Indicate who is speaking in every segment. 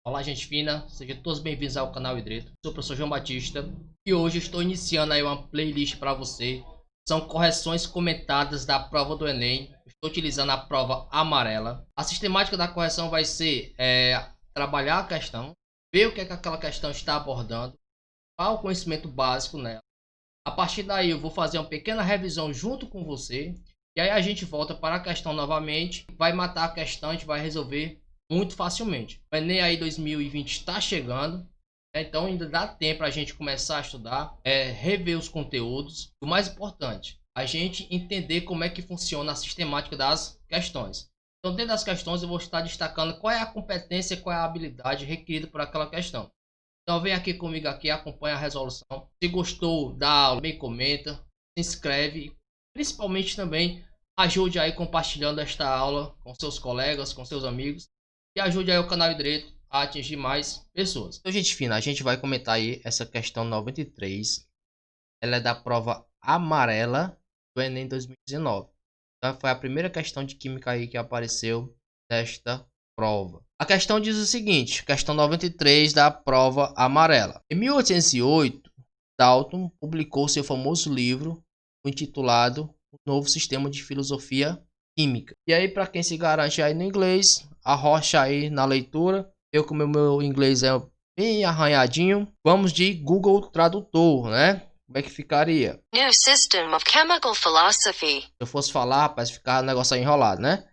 Speaker 1: Olá, gente fina, sejam todos bem-vindos ao canal Hidreto. Sou o professor João Batista e hoje estou iniciando aí uma playlist para você. São correções comentadas da prova do Enem. Estou utilizando a prova amarela. A sistemática da correção vai ser trabalhar a questão, ver o que é que aquela questão está abordando, qual o conhecimento básico nela. A partir daí eu vou fazer uma pequena revisão junto com você. E aí a gente volta para a questão novamente, vai matar a questão, a gente vai resolver muito facilmente. O Enem aí 2020 está chegando, né? Então ainda dá tempo para a gente começar a estudar, rever os conteúdos. O mais importante, a gente entender como é que funciona a sistemática das questões. Então dentro das questões eu vou estar destacando qual é a competência, qual é a habilidade requerida por aquela questão. Então vem aqui comigo aqui, acompanha a resolução. Se gostou da aula, também comenta, se inscreve. Principalmente também ajude aí compartilhando esta aula com seus colegas, com seus amigos. E ajude aí o canal Direito a atingir mais pessoas. Então, gente fina, a gente vai comentar aí essa questão 93. Ela é da prova amarela do Enem 2019. Então, foi a primeira questão de química aí que apareceu nesta prova. A questão diz o seguinte, questão 93 da prova amarela. Em 1808, Dalton publicou seu famoso livro intitulado O Novo Sistema de Filosofia Química. E aí, para quem se garante aí no inglês, arrocha aí na leitura. Eu, como o meu inglês é bem arranhadinho, vamos de Google Tradutor, né? Como é que ficaria?
Speaker 2: New System of Chemical Philosophy.
Speaker 1: Se eu fosse falar, rapaz, ficar um negócio aí enrolado, né?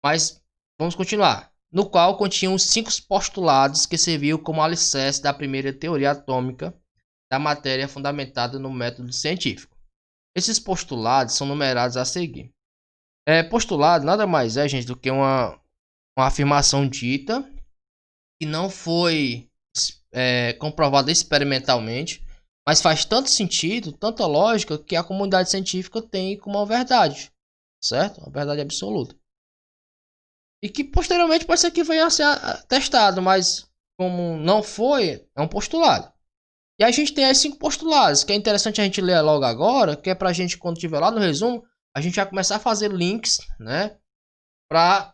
Speaker 1: Mas vamos continuar. No qual continham os 5 postulados que serviam como alicerce da primeira teoria atômica da matéria fundamentada no método científico. Esses postulados são numerados a seguir. Postulado nada mais é, gente, do que uma afirmação dita que não foi comprovada experimentalmente, mas faz tanto sentido, tanta lógica, que a comunidade científica tem como uma verdade, certo? Uma verdade absoluta. E que posteriormente pode ser que venha a ser testado, mas como não foi, é um postulado. E a gente tem aí 5 postulados, que é interessante a gente ler logo agora, que é pra gente, quando tiver lá no resumo, a gente já começar a fazer links, né? Pra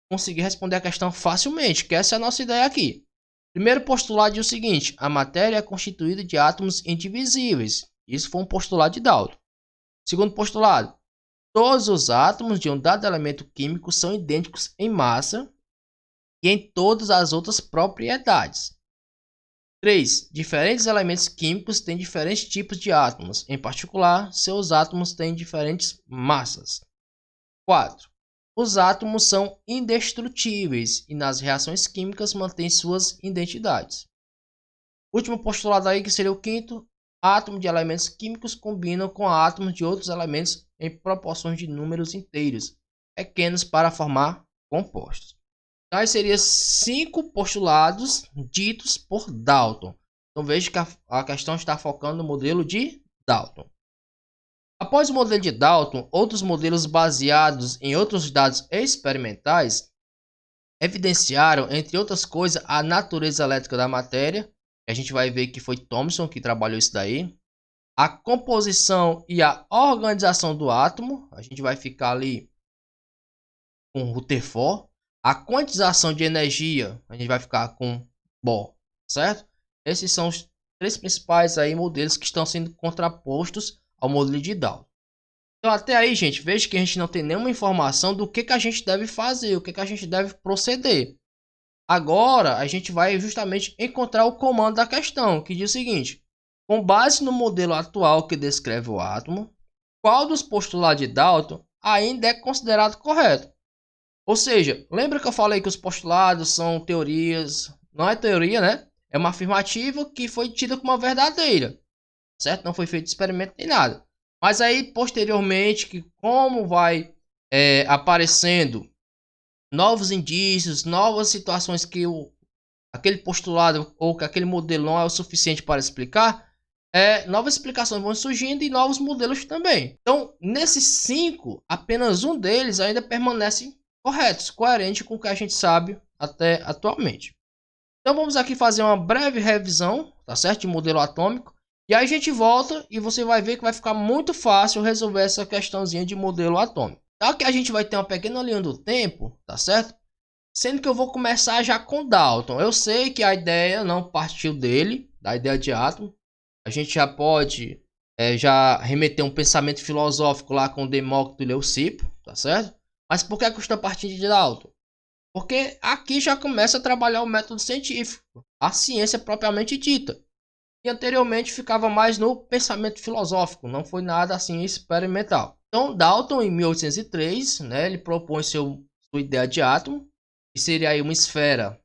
Speaker 1: conseguir responder a questão facilmente, que essa é a nossa ideia aqui. Primeiro postulado diz o seguinte: a matéria é constituída de átomos indivisíveis. Isso foi um postulado de Dalton. Segundo postulado: todos os átomos de um dado elemento químico são idênticos em massa e em todas as outras propriedades. 3. Diferentes elementos químicos têm diferentes tipos de átomos. Em particular, seus átomos têm diferentes massas. 4. Os átomos são indestrutíveis e nas reações químicas mantêm suas identidades. Último postulado aí, que seria o quinto: átomos de elementos químicos combinam com átomos de outros elementos em proporções de números inteiros pequenos para formar compostos. Então, aí seriam 5 postulados ditos por Dalton. Então veja que a questão está focando no modelo de Dalton. Após o modelo de Dalton, outros modelos baseados em outros dados experimentais evidenciaram, entre outras coisas, a natureza elétrica da matéria. A gente vai ver que foi Thomson que trabalhou isso daí. A composição e a organização do átomo. A gente vai ficar ali com Rutherford. A quantização de energia. A gente vai ficar com Bohr, certo? Esses são os 3 principais aí modelos que estão sendo contrapostos ao modelo de Dalton. Então até aí, gente, veja que a gente não tem nenhuma informação do que a gente deve fazer, o que a gente deve proceder. Agora a gente vai justamente encontrar o comando da questão, que diz o seguinte: com base no modelo atual que descreve o átomo, qual dos postulados de Dalton ainda é considerado correto? Ou seja, lembra que eu falei que os postulados são teorias, não é teoria, né? É uma afirmativa que foi tida como uma verdadeira, certo? Não foi feito experimento nem nada. Mas aí, posteriormente, que como vai aparecendo novos indícios, novas situações que aquele postulado ou que aquele modelo não é o suficiente para explicar, novas explicações vão surgindo e novos modelos também. Então, nesses 5, apenas um deles ainda permanece correto, coerente com o que a gente sabe até atualmente. Então, vamos aqui fazer uma breve revisão, tá certo? De modelo atômico. E aí a gente volta e você vai ver que vai ficar muito fácil resolver essa questãozinha de modelo atômico. Tá que a gente vai ter uma pequena linha do tempo, tá certo? Sendo que eu vou começar já com Dalton. Eu sei que a ideia não partiu dele, da ideia de átomo. A gente já pode já remeter um pensamento filosófico lá com Demócrito e Leucipo, tá certo? Mas por que eu estou partindo de Dalton? Porque aqui já começa a trabalhar o método científico, a ciência propriamente dita. E anteriormente ficava mais no pensamento filosófico, não foi nada assim experimental. Então Dalton, em 1803, né, ele propõe sua ideia de átomo, que seria aí uma esfera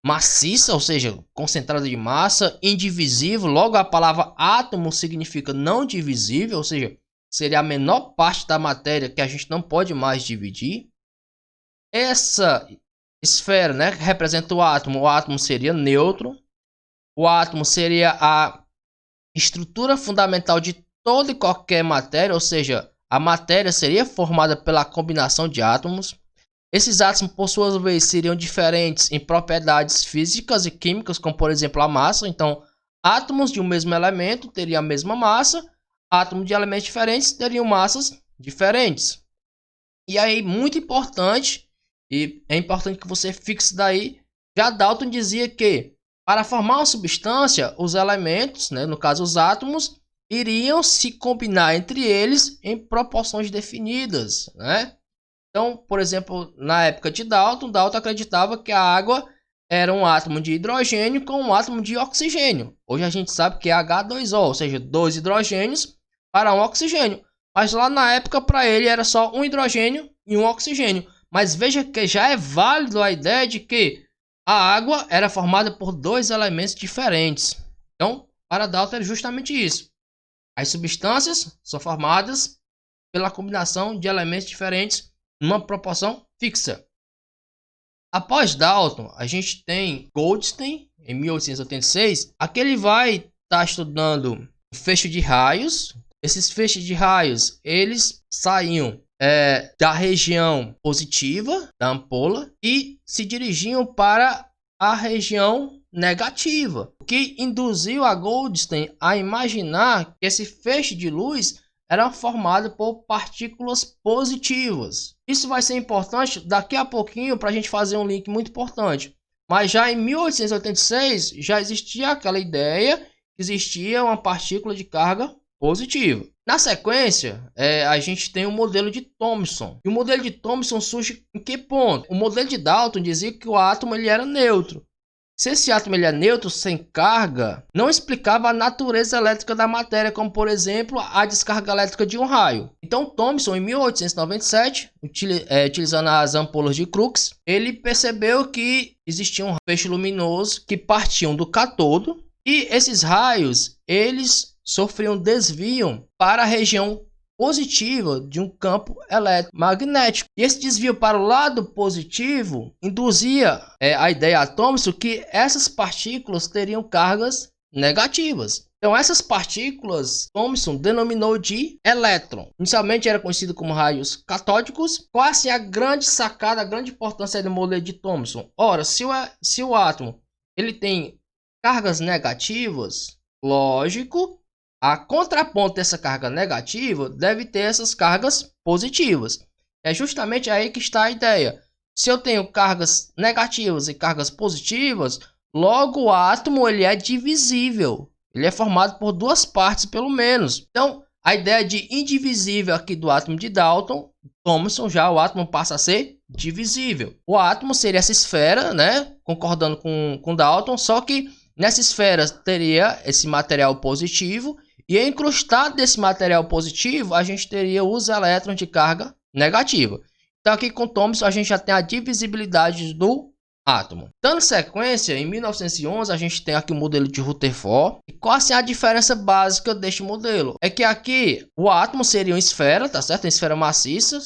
Speaker 1: maciça, ou seja, concentrada de massa, indivisível. Logo a palavra átomo significa não divisível, ou seja, seria a menor parte da matéria que a gente não pode mais dividir. Essa esfera, né, que representa o átomo seria neutro. O átomo seria a estrutura fundamental de toda e qualquer matéria, ou seja, a matéria seria formada pela combinação de átomos. Esses átomos, por sua vez, seriam diferentes em propriedades físicas e químicas, como por exemplo a massa. Então, átomos de um mesmo elemento teriam a mesma massa, átomos de elementos diferentes teriam massas diferentes. E aí, muito importante, e é importante que você fixe daí, já Dalton dizia que para formar uma substância, os elementos, né, no caso os átomos, iriam se combinar entre eles em proporções definidas, né? Então, por exemplo, na época de Dalton, Dalton acreditava que a água era um átomo de hidrogênio com um átomo de oxigênio. Hoje a gente sabe que é H2O, ou seja, 2 hidrogênios para um oxigênio. Mas lá na época, para ele, era só um hidrogênio e um oxigênio. Mas veja que já é válido a ideia de que a água era formada por dois elementos diferentes. Então, para Dalton é justamente isso. As substâncias são formadas pela combinação de elementos diferentes numa proporção fixa. Após Dalton, a gente tem Goldstein, em 1886. Aqui ele vai estar estudando o feixe de raios. Esses feixes de raios, eles saíam da região positiva da ampola e se dirigiam para a região negativa, o que induziu a Goldstein a imaginar que esse feixe de luz era formado por partículas positivas. Isso vai ser importante daqui a pouquinho para a gente fazer um link muito importante. Mas já em 1886 já existia aquela ideia que existia uma partícula de carga positiva. Na sequência, a gente tem o modelo de Thomson. E o modelo de Thomson surge em que ponto? O modelo de Dalton dizia que o átomo ele era neutro. Se esse átomo ele é neutro, sem carga, não explicava a natureza elétrica da matéria, como por exemplo a descarga elétrica de um raio. Então Thomson, em 1897, utilizando as ampolas de Crookes, ele percebeu que existia um feixe luminoso que partiam do cátodo e esses raios eles sofriam desvio para a região positiva de um campo eletromagnético. E esse desvio para o lado positivo induzia a ideia a Thomson que essas partículas teriam cargas negativas. Então essas partículas Thomson denominou de elétron. Inicialmente era conhecido como raios catódicos. Qual assim a grande sacada, a grande importância do modelo de Thomson? Ora, se o átomo ele tem cargas negativas, lógico, a contraponto dessa carga negativa deve ter essas cargas positivas. É justamente aí que está a ideia. Se eu tenho cargas negativas e cargas positivas, logo o átomo ele é divisível. Ele é formado por duas partes pelo menos. Então, a ideia de indivisível aqui do átomo de Dalton, Thomson, já o átomo passa a ser divisível. O átomo seria essa esfera, né? Concordando com Dalton, só que nessa esfera teria esse material positivo. E incrustado desse material positivo, a gente teria os elétrons de carga negativa. Então aqui com Thomson a gente já tem a divisibilidade do átomo. Dando sequência, em 1911 a gente tem aqui o modelo de Rutherford. E qual assim, a diferença básica deste modelo? É que aqui o átomo seria uma esfera, tá certo? Uma esfera maciça,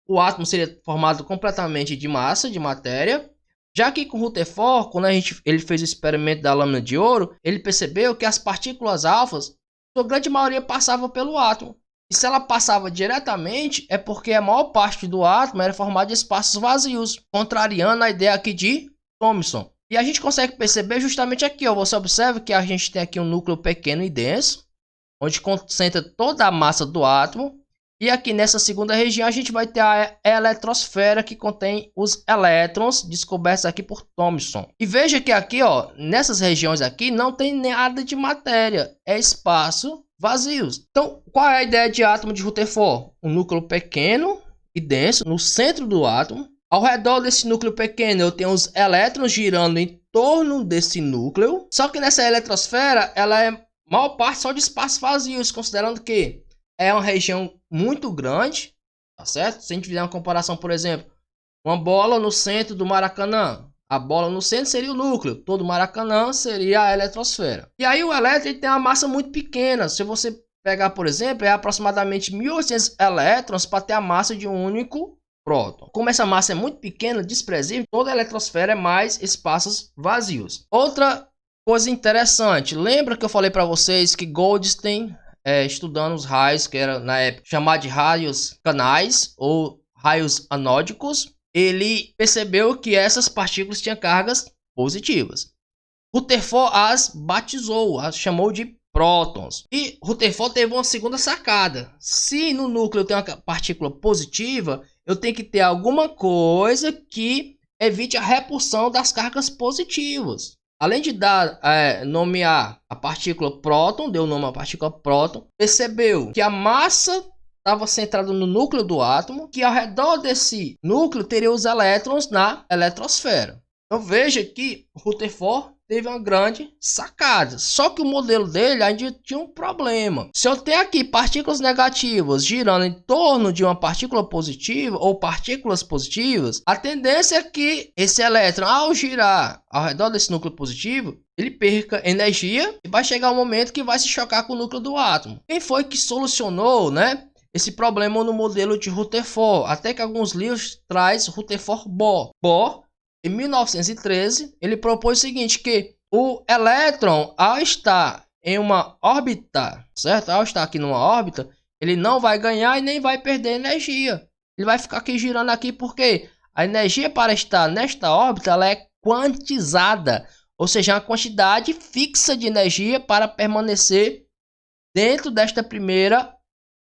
Speaker 1: o átomo seria formado completamente de massa, de matéria. Já que com Rutherford, quando ele fez o experimento da lâmina de ouro, ele percebeu que as partículas alfas, a grande maioria passava pelo átomo. E se ela passava diretamente, é porque a maior parte do átomo era formada de espaços vazios, contrariando a ideia aqui de Thomson. E a gente consegue perceber justamente aqui, ó, você observa que a gente tem aqui um núcleo pequeno e denso, onde concentra toda a massa do átomo. E aqui nessa segunda região a gente vai ter a eletrosfera, que contém os elétrons descobertos aqui por Thomson. E veja que aqui, ó, nessas regiões aqui não tem nada de matéria, é espaço vazios. Então, qual é a ideia de átomo de Rutherford? Um núcleo pequeno e denso no centro do átomo. Ao redor desse núcleo pequeno eu tenho os elétrons girando em torno desse núcleo. Só que nessa eletrosfera ela é maior parte só de espaços vazios, considerando que é uma região muito grande, tá certo? Se a gente fizer uma comparação, por exemplo, uma bola no centro do Maracanã. A bola no centro seria o núcleo, todo o Maracanã seria a eletrosfera. E aí o elétron tem uma massa muito pequena. Se você pegar, por exemplo, é aproximadamente 1.800 elétrons para ter a massa de um único próton. Como essa massa é muito pequena, desprezível, toda a eletrosfera é mais espaços vazios. Outra coisa interessante, lembra que eu falei para vocês que Goldstein, estudando os raios, que era na época chamado de raios canais ou raios anódicos, ele percebeu que essas partículas tinham cargas positivas. Rutherford as batizou, as chamou de prótons. E Rutherford teve uma segunda sacada. Se no núcleo tem uma partícula positiva, eu tenho que ter alguma coisa que evite a repulsão das cargas positivas. Além de nomear a partícula próton, deu o nome à partícula próton, percebeu que a massa estava centrada no núcleo do átomo, que ao redor desse núcleo teria os elétrons na eletrosfera. Então veja que Rutherford teve uma grande sacada. Só que o modelo dele ainda tinha um problema. Se eu tenho aqui partículas negativas girando em torno de uma partícula positiva ou partículas positivas, a tendência é que esse elétron, ao girar ao redor desse núcleo positivo, ele perca energia e vai chegar um momento que vai se chocar com o núcleo do átomo. Quem foi que solucionou, esse problema no modelo de Rutherford? Até que alguns livros traz Rutherford-Bohr. Bohr, em 1913, ele propôs o seguinte, que o elétron, ao estar em uma órbita, certo? Ao estar aqui numa órbita, ele não vai ganhar e nem vai perder energia. Ele vai ficar aqui girando aqui porque a energia para estar nesta órbita ela é quantizada, ou seja, uma quantidade fixa de energia para permanecer dentro desta primeira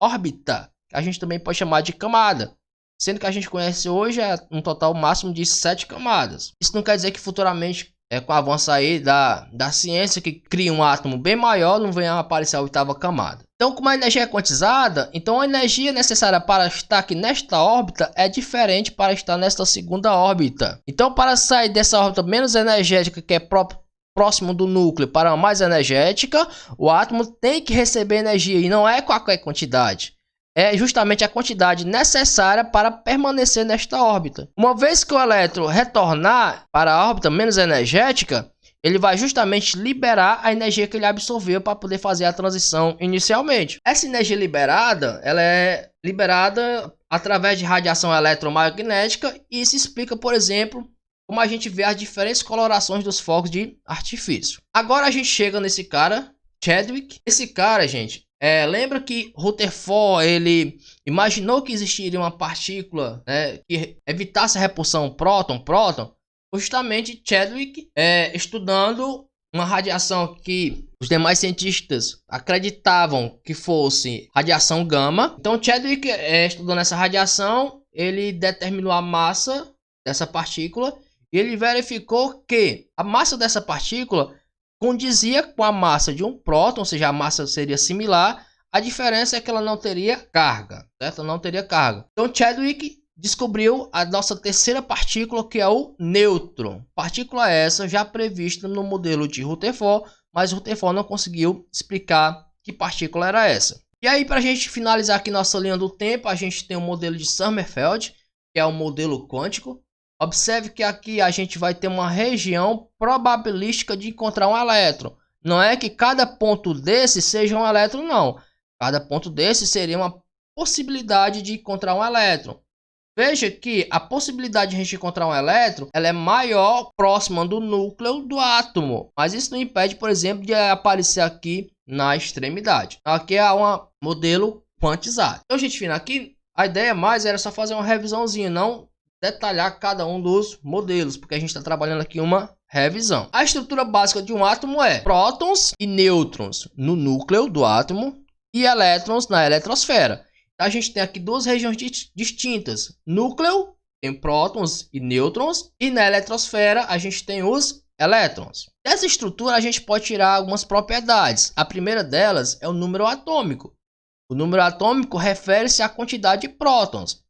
Speaker 1: órbita, que a gente também pode chamar de camada. Sendo que a gente conhece hoje um total máximo de 7 camadas. Isso não quer dizer que futuramente, com o avanço aí da ciência, que cria um átomo bem maior, não venha a aparecer a 8ª camada. Então, como a energia é quantizada, então a energia necessária para estar aqui nesta órbita é diferente para estar nesta segunda órbita. Então, para sair dessa órbita menos energética, que é próximo do núcleo, para uma mais energética, o átomo tem que receber energia, e não é qualquer quantidade. É justamente a quantidade necessária para permanecer nesta órbita. Uma vez que o elétron retornar para a órbita menos energética, ele vai justamente liberar a energia que ele absorveu para poder fazer a transição inicialmente. Essa energia liberada, ela é liberada através de radiação eletromagnética, e isso explica, por exemplo, como a gente vê as diferentes colorações dos fogos de artifício. Agora a gente chega nesse cara, Chadwick. Esse cara, gente, lembra que Rutherford ele imaginou que existiria uma partícula que evitasse a repulsão próton-próton? Justamente Chadwick estudando uma radiação que os demais cientistas acreditavam que fosse radiação gama. Então Chadwick, estudando essa radiação, ele determinou a massa dessa partícula e ele verificou que a massa dessa partícula condizia com a massa de um próton, ou seja, a massa seria similar. A diferença é que ela não teria carga, certo? Não teria carga. Então Chadwick descobriu a nossa terceira partícula, que é o nêutron. Partícula essa já prevista no modelo de Rutherford, mas Rutherford não conseguiu explicar que partícula era essa. E aí, para a gente finalizar aqui nossa linha do tempo, a gente tem o modelo de Sommerfeld, que é o modelo quântico. Observe que aqui a gente vai ter uma região probabilística de encontrar um elétron. Não é que cada ponto desse seja um elétron, não. Cada ponto desse seria uma possibilidade de encontrar um elétron. Veja que a possibilidade de a gente encontrar um elétron ela é maior próxima do núcleo do átomo. Mas isso não impede, por exemplo, de aparecer aqui na extremidade. Aqui é um modelo quantizado. Então, gente, fina, aqui a ideia mais era só fazer uma revisãozinha, não detalhar cada um dos modelos, porque a gente está trabalhando aqui uma revisão. A estrutura básica de um átomo é prótons e nêutrons no núcleo do átomo e elétrons na eletrosfera. A gente tem aqui duas regiões distintas. Núcleo tem prótons e nêutrons. E na eletrosfera a gente tem os elétrons. Dessa estrutura a gente pode tirar algumas propriedades. A primeira delas é o número atômico. O número atômico refere-se à quantidade de prótons.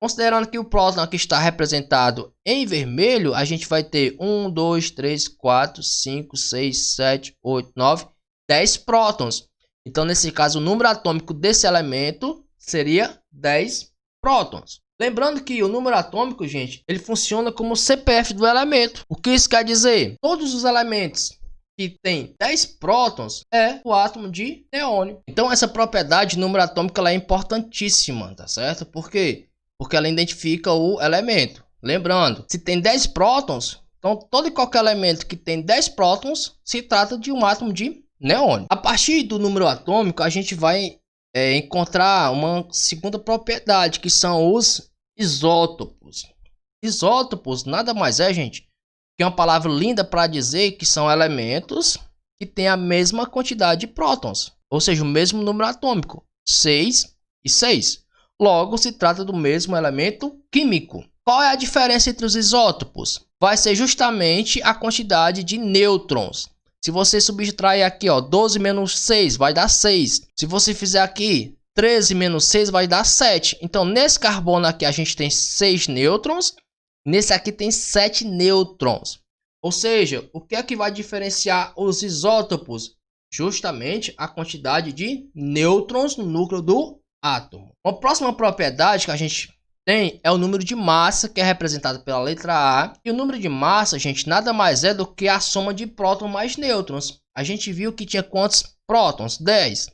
Speaker 1: Considerando que o próton aqui está representado em vermelho, a gente vai ter 1, 2, 3, 4, 5, 6, 7, 8, 9, 10 prótons. Então, nesse caso, o número atômico desse elemento seria 10 prótons. Lembrando que o número atômico, gente, ele funciona como o CPF do elemento. O que isso quer dizer? Todos os elementos que tem 10 prótons é o átomo de neônio. Então, essa propriedade de número atômico ela é importantíssima, tá certo? Por quê? Porque ela identifica o elemento. Lembrando, se tem 10 prótons, então todo e qualquer elemento que tem 10 prótons se trata de um átomo de neônio. A partir do número atômico, a gente vai encontrar uma segunda propriedade, que são os isótopos. Isótopos nada mais é, gente, que uma palavra linda para dizer que são elementos que têm a mesma quantidade de prótons, ou seja, o mesmo número atômico, 6 e 6. Logo, se trata do mesmo elemento químico. Qual é a diferença entre os isótopos? Vai ser justamente a quantidade de nêutrons. Se você subtrair aqui, 12 menos 6, vai dar 6. Se você fizer aqui 13 menos 6, vai dar 7. Então, nesse carbono aqui, a gente tem 6 nêutrons. Nesse aqui tem 7 nêutrons. Ou seja, o que é que vai diferenciar os isótopos? Justamente a quantidade de nêutrons no núcleo do átomo. Uma próxima propriedade que a gente tem é o número de massa, que é representado pela letra A. E o número de massa, gente, nada mais é do que a soma de prótons mais nêutrons. A gente viu que tinha quantos prótons? 10.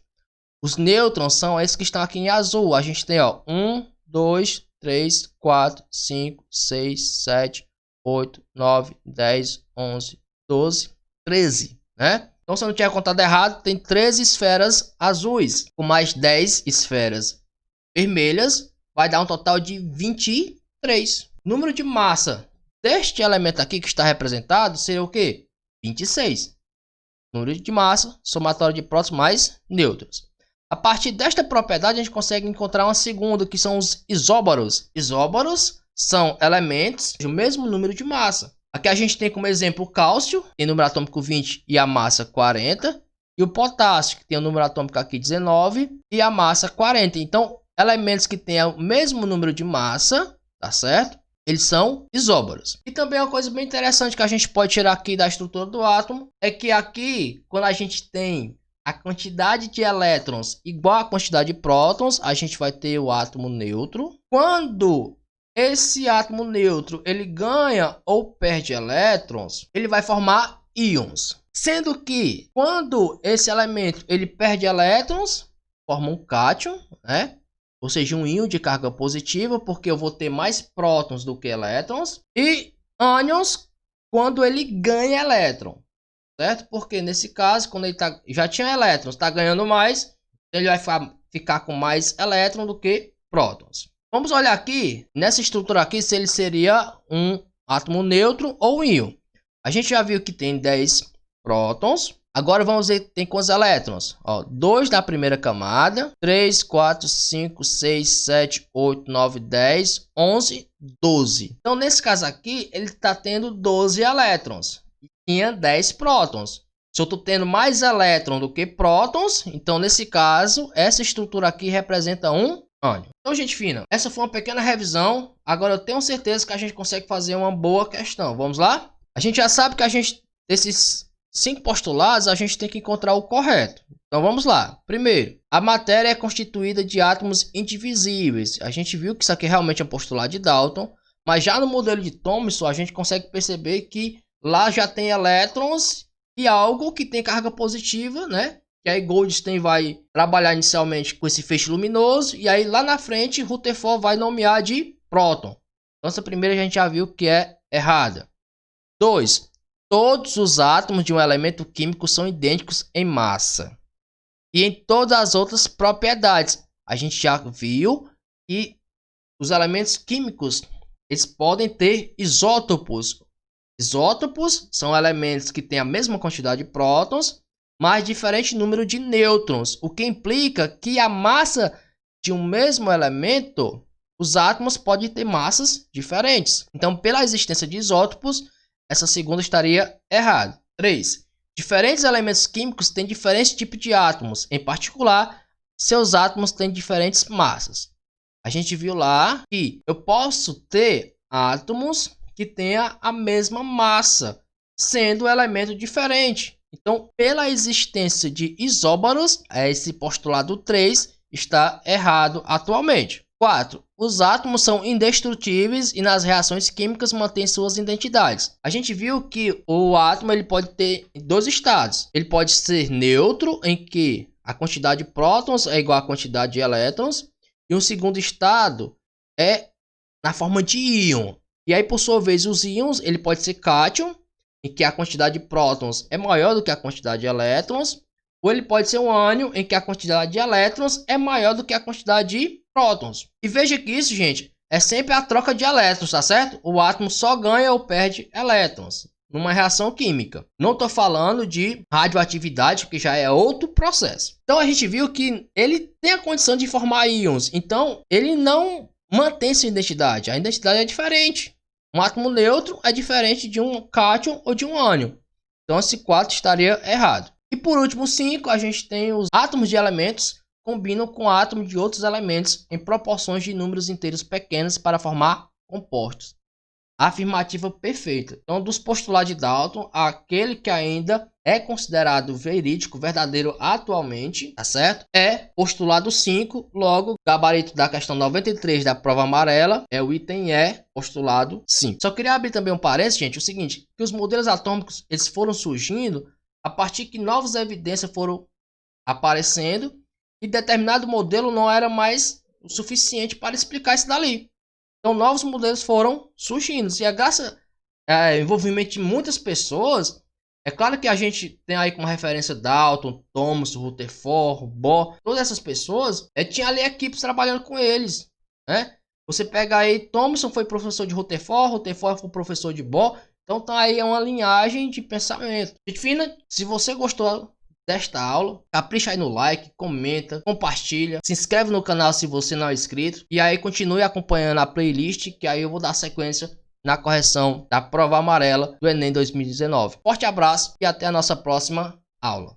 Speaker 1: Os nêutrons são esses que estão aqui em azul. A gente tem 1, 2, 3, 4, 5, 6, 7, 8, 9, 10, 11, 12, 13, né? Então, se eu não tinha contado errado, tem 13 esferas azuis, com mais 10 esferas vermelhas, vai dar um total de 23. Número de massa deste elemento aqui que está representado seria o quê? 26. Número de massa, somatório de prótons mais nêutrons. A partir desta propriedade, a gente consegue encontrar uma segunda, que são os isóbaros. Isóbaros são elementos do mesmo número de massa. Aqui a gente tem como exemplo o cálcio, tem número atômico 20 e a massa 40. E o potássio, que tem o número atômico aqui 19 e a massa 40. Então, elementos que têm o mesmo número de massa, tá certo? Eles são isóbaros. E também uma coisa bem interessante que a gente pode tirar aqui da estrutura do átomo é que aqui, quando a gente tem a quantidade de elétrons igual à quantidade de prótons, a gente vai ter o átomo neutro. Quando esse átomo neutro ele ganha ou perde elétrons, ele vai formar íons. Sendo que quando esse elemento ele perde elétrons, forma um cátion, né? Ou seja, um íon de carga positiva, porque eu vou ter mais prótons do que elétrons. E ânions quando ele ganha elétron, certo? Porque nesse caso, quando ele já tinha elétrons, está ganhando mais, ele vai ficar com mais elétrons do que prótons. Vamos olhar aqui, nessa estrutura aqui, se ele seria um átomo neutro ou um íon. A gente já viu que tem 10 prótons. Agora vamos ver tem quantos elétrons. 2 na primeira camada, 3, 4, 5, 6, 7, 8, 9, 10, 11, 12. Então, nesse caso aqui, ele está tendo 12 elétrons. E tinha 10 prótons. Se eu estou tendo mais elétrons do que prótons, então, nesse caso, essa estrutura aqui representa um ânion. Então, gente fina, essa foi uma pequena revisão. Agora eu tenho certeza que a gente consegue fazer uma boa questão. Vamos lá? A gente já sabe que desses 5 postulados, a gente tem que encontrar o correto. Então vamos lá. Primeiro, a matéria é constituída de átomos indivisíveis. A gente viu que isso aqui realmente é um postulado de Dalton, mas já no modelo de Thomson a gente consegue perceber que lá já tem elétrons e algo que tem carga positiva, né? Que aí Goldstein vai trabalhar inicialmente com esse feixe luminoso e aí lá na frente Rutherford vai nomear de próton. Então essa primeira a gente já viu que é errada. 2. Todos os átomos de um elemento químico são idênticos em massa e em todas as outras propriedades. A gente já viu que os elementos químicos eles podem ter isótopos. Isótopos são elementos que têm a mesma quantidade de prótons, mas diferente número de nêutrons, o que implica que a massa de um mesmo elemento, os átomos podem ter massas diferentes. Então, pela existência de isótopos, essa segunda estaria errada. 3. Diferentes elementos químicos têm diferentes tipos de átomos. Em particular, seus átomos têm diferentes massas. A gente viu lá que eu posso ter átomos que tenham a mesma massa, sendo um elemento diferente. Então, pela existência de isóbaros, esse postulado 3 está errado atualmente. 4. Os átomos são indestrutíveis e nas reações químicas mantêm suas identidades. A gente viu que o átomo ele pode ter dois estados. Ele pode ser neutro, em que a quantidade de prótons é igual à quantidade de elétrons. E um segundo estado é na forma de íon. E aí, por sua vez, os íons ele pode ser cátion, em que a quantidade de prótons é maior do que a quantidade de elétrons. Ou ele pode ser um ânion, em que a quantidade de elétrons é maior do que a quantidade de prótons. E veja que isso, gente, é sempre a troca de elétrons, tá certo? O átomo só ganha ou perde elétrons numa reação química. Não estou falando de radioatividade, que já é outro processo. Então a gente viu que ele tem a condição de formar íons. Então ele não mantém sua identidade. A identidade é diferente. Um átomo neutro é diferente de um cátion ou de um ânion. Então esse 4 estaria errado. E por último, 5, a gente tem os átomos de elementos combinam com átomos de outros elementos em proporções de números inteiros pequenos para formar compostos. Afirmativa perfeita. Então, dos postulados de Dalton, aquele que ainda é considerado verídico, verdadeiro atualmente, tá certo? É postulado 5, logo, gabarito da questão 93 da prova amarela é o item E, postulado 5. Só queria abrir também um parênteses, gente, o seguinte, que os modelos atômicos, eles foram surgindo a partir que novas evidências foram aparecendo e determinado modelo não era mais o suficiente para explicar isso dali. Então, novos modelos foram surgindo. E graças ao envolvimento de muitas pessoas, é claro que a gente tem aí como referência Dalton, Thomson, Rutherford, Bohr, todas essas pessoas, tinha ali equipes trabalhando com eles, né? Você pega aí, Thomson foi professor de Rutherford, Rutherford foi professor de Bohr, então tá aí uma linhagem de pensamento. Gente fina, se você gostou desta aula, capricha aí no like, comenta, compartilha, se inscreve no canal se você não é inscrito e aí continue acompanhando a playlist que aí eu vou dar sequência na correção da prova amarela do Enem 2019. Forte abraço e até a nossa próxima aula.